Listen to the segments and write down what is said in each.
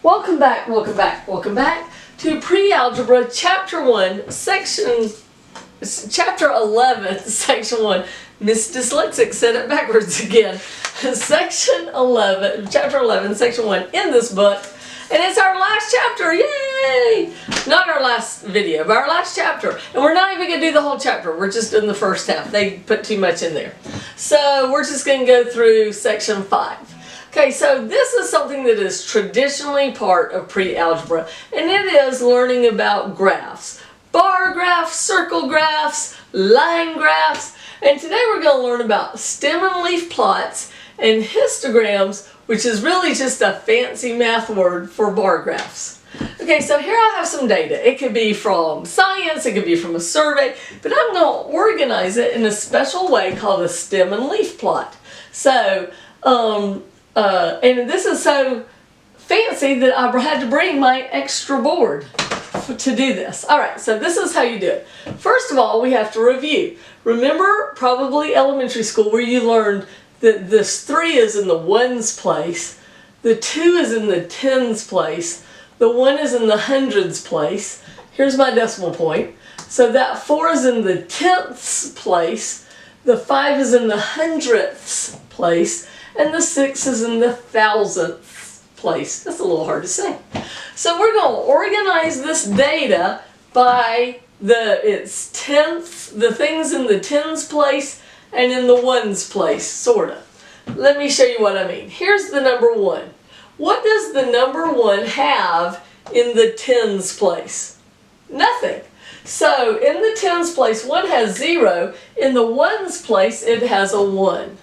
Welcome back to Pre-Algebra Chapter 1, Chapter 11, Section 1. Miss Dyslexic said it backwards again. Chapter 11, Section 1 in this book. And it's our last chapter, yay! Not our last video, but our last chapter. And we're not even going to do the whole chapter, we're just in the first half. They put too much in there. So we're just going to go through Section 5. Okay, so this is something that is traditionally part of pre-algebra, and it is learning about graphs. Bar graphs, circle graphs, line graphs, and today we're going to learn about stem and leaf plots and histograms, which is really just a fancy math word for bar graphs. Okay, so here I have some data. It could be from science, it could be from a survey, but I'm going to organize it in a special way called a stem and leaf plot. So, and this is so fancy that I had to bring my extra board to do this. Alright, so this is how you do it. First of all, we have to review. Remember probably elementary school where you learned that this 3 is in the ones place, the 2 is in the tens place, the 1 is in the hundreds place. Here's my decimal point. So that 4 is in the tenths place, the 5 is in the hundredths place, and the 6 is in the thousandths place. That's a little hard to say. So we're going to organize this data by its tenths, the things in the tens place and in the ones place, sort of. Let me show you what I mean. Here's the number 1. What does the number 1 have in the tens place? Nothing. So in the tens place, 1 has 0. In the ones place, it has a 1.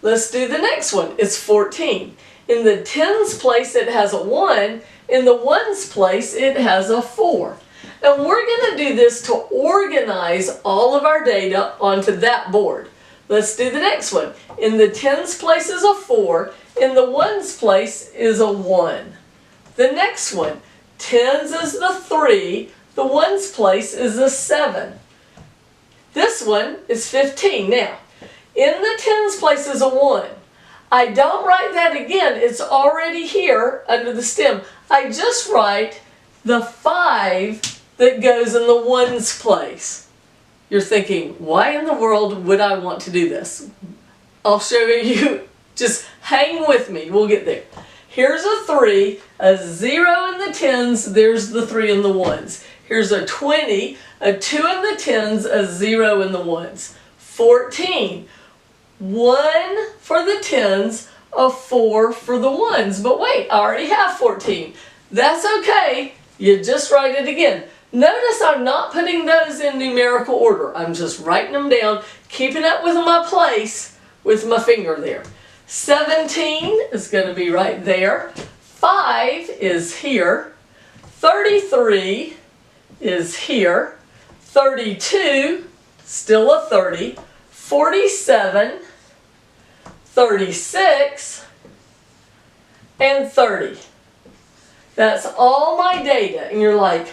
Let's do the next one. It's 14. In the tens place, it has a 1. In the ones place, it has a 4. And we're going to do this to organize all of our data onto that board. Let's do the next one. In the tens place is a 4. In the ones place is a 1. The next one. Tens is the 3. The ones place is a 7. This one is 15. Now, in the tens place is a 1. I don't write that again. It's already here under the stem. I just write the 5 that goes in the ones place. You're thinking, why in the world would I want to do this? I'll show you. Just hang with me. We'll get there. Here's a 3, a 0 in the tens, there's the 3 in the ones. Here's a 20, a 2 in the tens, a 0 in the ones. 14. 1 for the tens, a 4 for the ones. But wait, I already have 14. That's okay. You just write it again. Notice I'm not putting those in numerical order. I'm just writing them down, keeping up with my place with my finger there. 17 is going to be right there. 5 is here. 33 is here. 32, still a 30. 47, 36, and 30. That's all my data. And you're like,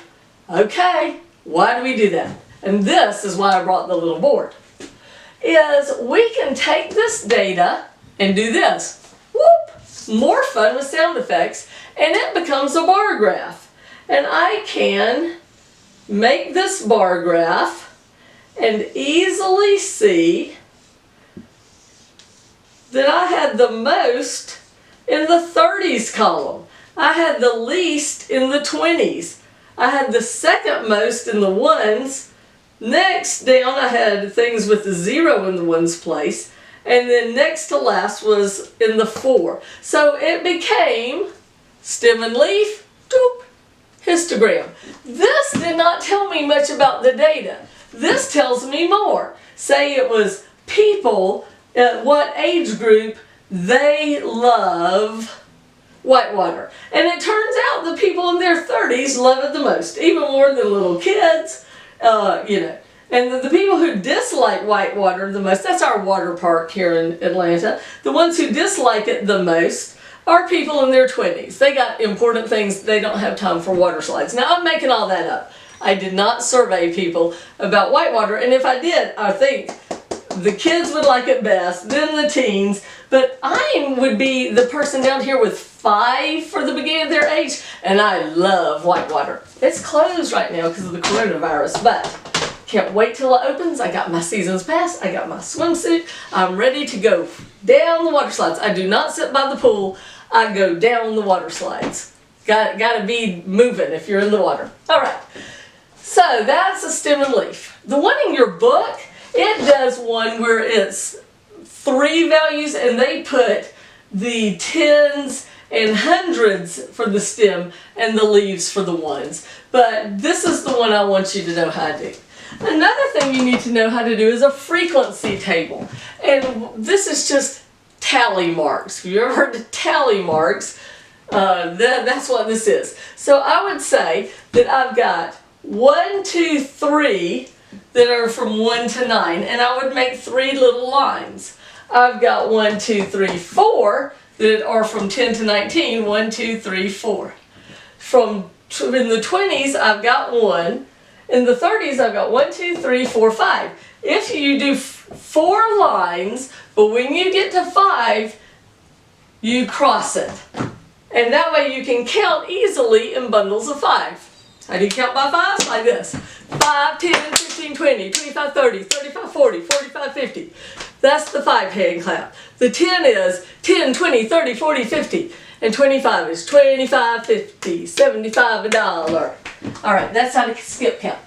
okay, why do we do that? And this is why I brought the little board. Is we can take this data and do this. Whoop! More fun with sound effects. And it becomes a bar graph. And I can make this bar graph and easily see that I had the most in the 30s column. I had the least in the 20s. I had the second most in the ones. Next down I had things with the 0 in the ones place. And then next to last was in the 4. So it became stem and leaf, doop, histogram. This did not tell me much about the data. This tells me more. Say it was people at what age group they love whitewater. And it turns out the people in their 30s love it the most, even more than little kids, And the people who dislike whitewater the most, that's our water park here in Atlanta, the ones who dislike it the most are people in their 20s. They got important things, they don't have time for water slides. Now I'm making all that up. I did not survey people about whitewater, and if I did, I think The kids would like it best, then the teens, but I would be the person down here with 5 for the beginning of their age, and I love whitewater. It's closed right now because of the coronavirus, but can't wait till it opens. I got my season's pass, I got my swimsuit, I'm ready to go down the water slides. I do not sit by the pool, I go down the water slides. Gotta be moving if you're in the water. Alright, so that's a stem and leaf. The one in your book, it does one where it's 3 values and they put the tens and hundreds for the stem and the leaves for the ones. But this is the one I want you to know how to do. Another thing you need to know how to do is a frequency table. And this is just tally marks. Have you ever heard of tally marks? That's what this is. So I would say that I've got 1, 2, 3 that are from 1 to 9, and I would make 3 little lines. I've got 1, 2, 3, 4 that are from 10 to 19, 1, 2, 3, 4. In the 20s, I've got 1. In the 30s, I've got 1, 2, 3, 4, 5. If you do 4 lines, but when you get to 5, you cross it. And that way you can count easily in bundles of 5. How do you count by 5s? Like this. 5, 10, 15, 20, 25, 30, 35, 40, 45, 50. That's the 5 hand clap. The 10 is 10, 20, 30, 40, 50. And 25 is 25, 50, 75, $1. Alright, that's how to skip count.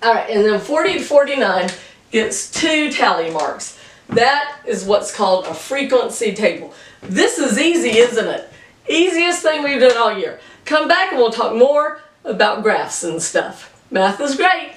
Alright, and then 40 to 49 gets 2 tally marks. That is what's called a frequency table. This is easy, isn't it? Easiest thing we've done all year. Come back and we'll talk more about graphs and stuff. Math is great.